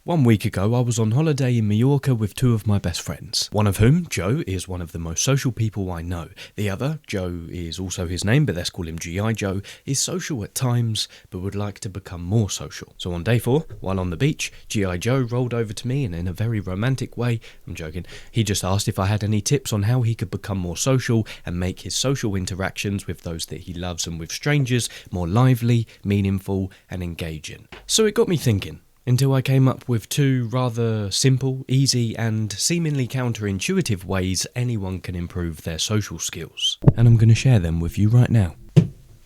1 week ago, I was on holiday in Mallorca with two of my best friends. One of whom, Joe, is one of the most social people I know. The other, Joe is also his name, but let's call him G.I. Joe, is social at times, but would like to become more social. So on day 4, while on the beach, G.I. Joe rolled over to me and in a very romantic way, I'm joking, he just asked if I had any tips on how he could become more social and make his social interactions with those that he loves and with strangers more lively, meaningful and engaging. So it got me thinking. Until I came up with 2 rather simple, easy and seemingly counterintuitive ways anyone can improve their social skills. And I'm going to share them with you right now.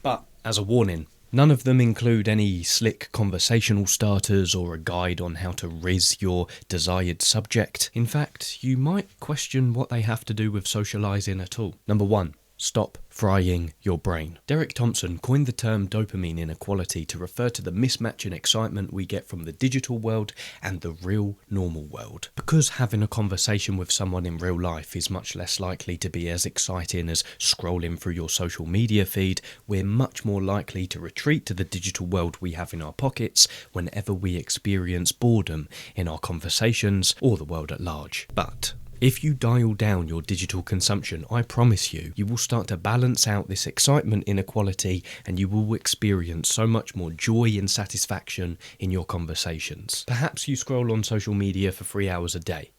But, as a warning, none of them include any slick conversational starters or a guide on how to riz your desired subject. In fact, you might question what they have to do with socialising at all. Number 1. Stop frying your brain. Derek Thompson coined the term dopamine inequality to refer to the mismatch in excitement we get from the digital world and the real normal world. Because having a conversation with someone in real life is much less likely to be as exciting as scrolling through your social media feed, we're much more likely to retreat to the digital world we have in our pockets whenever we experience boredom in our conversations or the world at large. But if you dial down your digital consumption, I promise you, you will start to balance out this excitement inequality and you will experience so much more joy and satisfaction in your conversations. Perhaps you scroll on social media for 3 hours a day,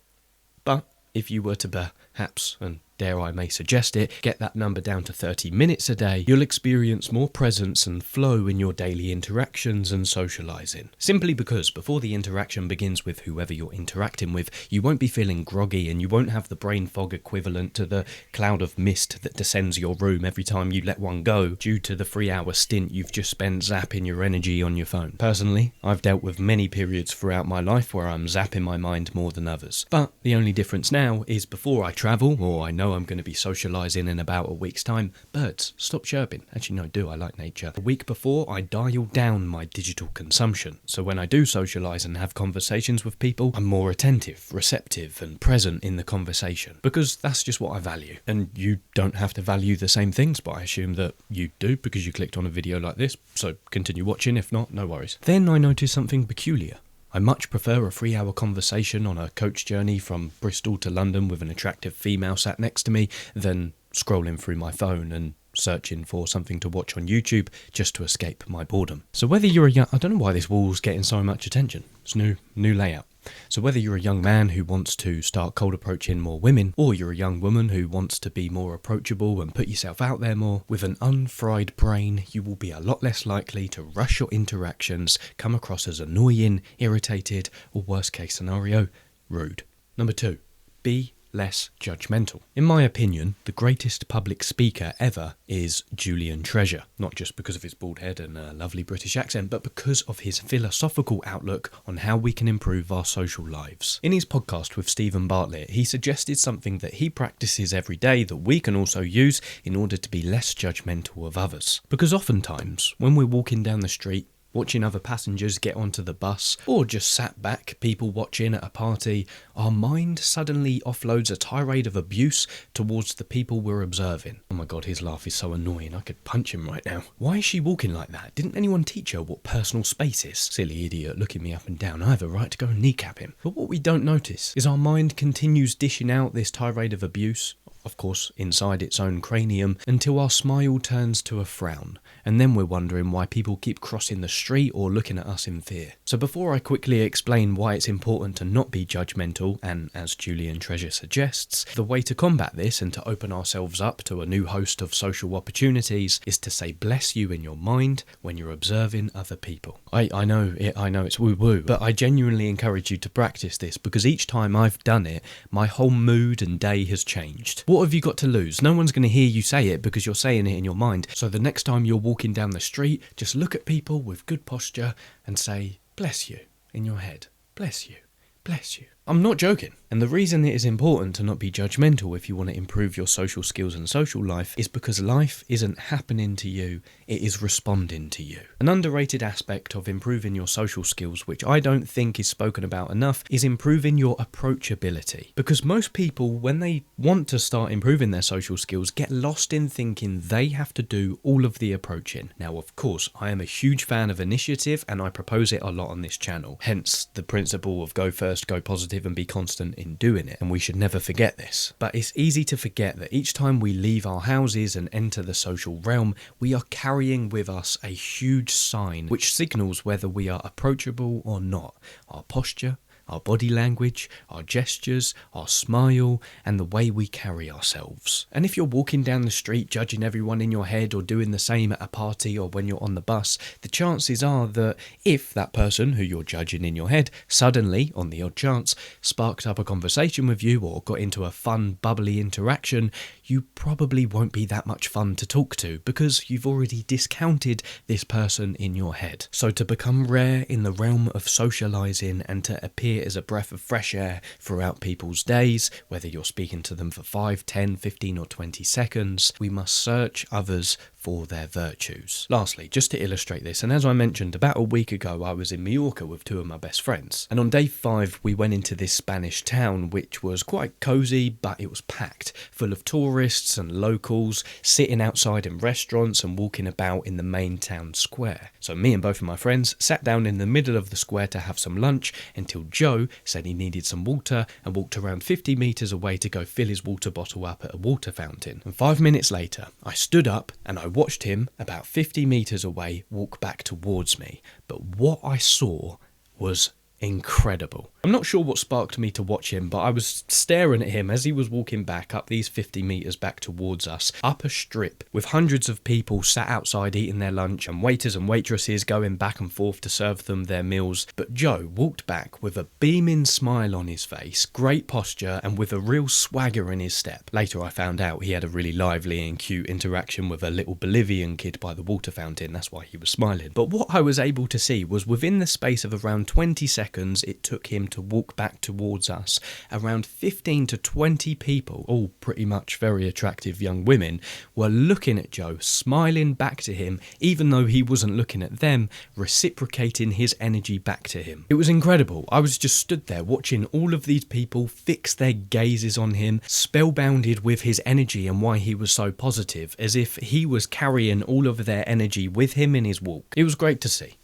but if you were to perhaps, and dare I may suggest it, get that number down to 30 minutes a day, you'll experience more presence and flow in your daily interactions and socialising. Simply because before the interaction begins with whoever you're interacting with, you won't be feeling groggy and you won't have the brain fog equivalent to the cloud of mist that descends your room every time you let one go due to the 3-hour stint you've just spent zapping your energy on your phone. Personally, I've dealt with many periods throughout my life where I'm zapping my mind more than others. But the only difference now is before I travel, or I know I'm going to be socialising in about a week's time, birds, stop chirping. Actually, no, I like nature. A week before, I dial down my digital consumption. So when I do socialise and have conversations with people, I'm more attentive, receptive and present in the conversation. Because that's just what I value. And you don't have to value the same things, but I assume that you do because you clicked on a video like this. So continue watching, if not, no worries. Then I noticed something peculiar. I much prefer a 3-hour conversation on a coach journey from Bristol to London with an attractive female sat next to me than scrolling through my phone and searching for something to watch on YouTube just to escape my boredom. So whether you're a young... I don't know why this wall's getting so much attention. It's new layout. So whether you're a young man who wants to start cold approaching more women, or you're a young woman who wants to be more approachable and put yourself out there more, with an unfried brain, you will be a lot less likely to rush your interactions, come across as annoying, irritated, or worst case scenario, rude. Number 2, be less judgmental. In my opinion, the greatest public speaker ever is Julian Treasure, not just because of his bald head and a lovely British accent, but because of his philosophical outlook on how we can improve our social lives. In his podcast with Stephen Bartlett, he suggested something that he practices every day that we can also use in order to be less judgmental of others. Because oftentimes, when we're walking down the street, watching other passengers get onto the bus, or just sat back, people watching at a party, our mind suddenly offloads a tirade of abuse towards the people we're observing. Oh my god, his laugh is so annoying, I could punch him right now. Why is she walking like that? Didn't anyone teach her what personal space is? Silly idiot, looking me up and down. I have a right to go and kneecap him. But what we don't notice is our mind continues dishing out this tirade of abuse, of course inside its own cranium, until our smile turns to a frown, and then we're wondering why people keep crossing the street or looking at us in fear. So before I quickly explain why it's important to not be judgmental, and as Julian Treasure suggests, the way to combat this and to open ourselves up to a new host of social opportunities is to say bless you in your mind when you're observing other people. I know it's woo-woo, but I genuinely encourage you to practice this because each time I've done it, my whole mood and day has changed. What have you got to lose? No one's going to hear you say it because you're saying it in your mind. So the next time you're walking down the street, just look at people with good posture and say, bless you, in your head. Bless you, bless you, I'm not joking. And the reason it is important to not be judgmental if you want to improve your social skills and social life is because life isn't happening to you, it is responding to you. An underrated aspect of improving your social skills, which I don't think is spoken about enough, is improving your approachability. Because most people, when they want to start improving their social skills, get lost in thinking they have to do all of the approaching. Now, of course, I am a huge fan of initiative and I propose it a lot on this channel. Hence the principle of go first, go positive and be constant in doing it, and we should never forget this. But it's easy to forget that each time we leave our houses and enter the social realm, we are carrying with us a huge sign which signals whether we are approachable or not. Our posture, our body language, our gestures, our smile, and the way we carry ourselves. And if you're walking down the street judging everyone in your head or doing the same at a party or when you're on the bus, the chances are that if that person who you're judging in your head suddenly, on the odd chance, sparked up a conversation with you or got into a fun, bubbly interaction, you probably won't be that much fun to talk to because you've already discounted this person in your head. So to become rare in the realm of socialising and to appear as a breath of fresh air throughout people's days, whether you're speaking to them for 5, 10, 15 or 20 seconds, we must search others for their virtues. Lastly, just to illustrate this, and as I mentioned, about a week ago I was in Mallorca with 2 of my best friends, and on day 5 we went into this Spanish town which was quite cosy, but it was packed, full of tourists and locals, sitting outside in restaurants and walking about in the main town square. So me and both of my friends sat down in the middle of the square to have some lunch until Joe said he needed some water and walked around 50 metres away to go fill his water bottle up at a water fountain. And 5 minutes later, I stood up and I watched him about 50 metres away walk back towards me. But what I saw was incredible. I'm not sure what sparked me to watch him, but I was staring at him as he was walking back up these 50 metres back towards us, up a strip with hundreds of people sat outside eating their lunch and waiters and waitresses going back and forth to serve them their meals. But Joe walked back with a beaming smile on his face, great posture and with a real swagger in his step. Later I found out he had a really lively and cute interaction with a little Bolivian kid by the water fountain, that's why he was smiling. But what I was able to see was within the space of around 20 seconds it took him to walk back towards us, around 15 to 20 people, all pretty much very attractive young women, were looking at Joe, smiling back to him, even though he wasn't looking at them, reciprocating his energy back to him. It was incredible. I was just stood there watching all of these people fix their gazes on him, spellbounded with his energy and why he was so positive, as if he was carrying all of their energy with him in his walk. It was great to see.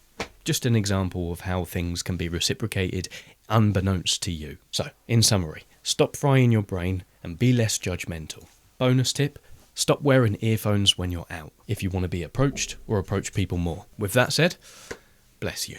Just an example of how things can be reciprocated unbeknownst to you. So, in summary, stop frying your brain and be less judgmental. Bonus tip, stop wearing earphones when you're out if you want to be approached or approach people more. With that said, bless you.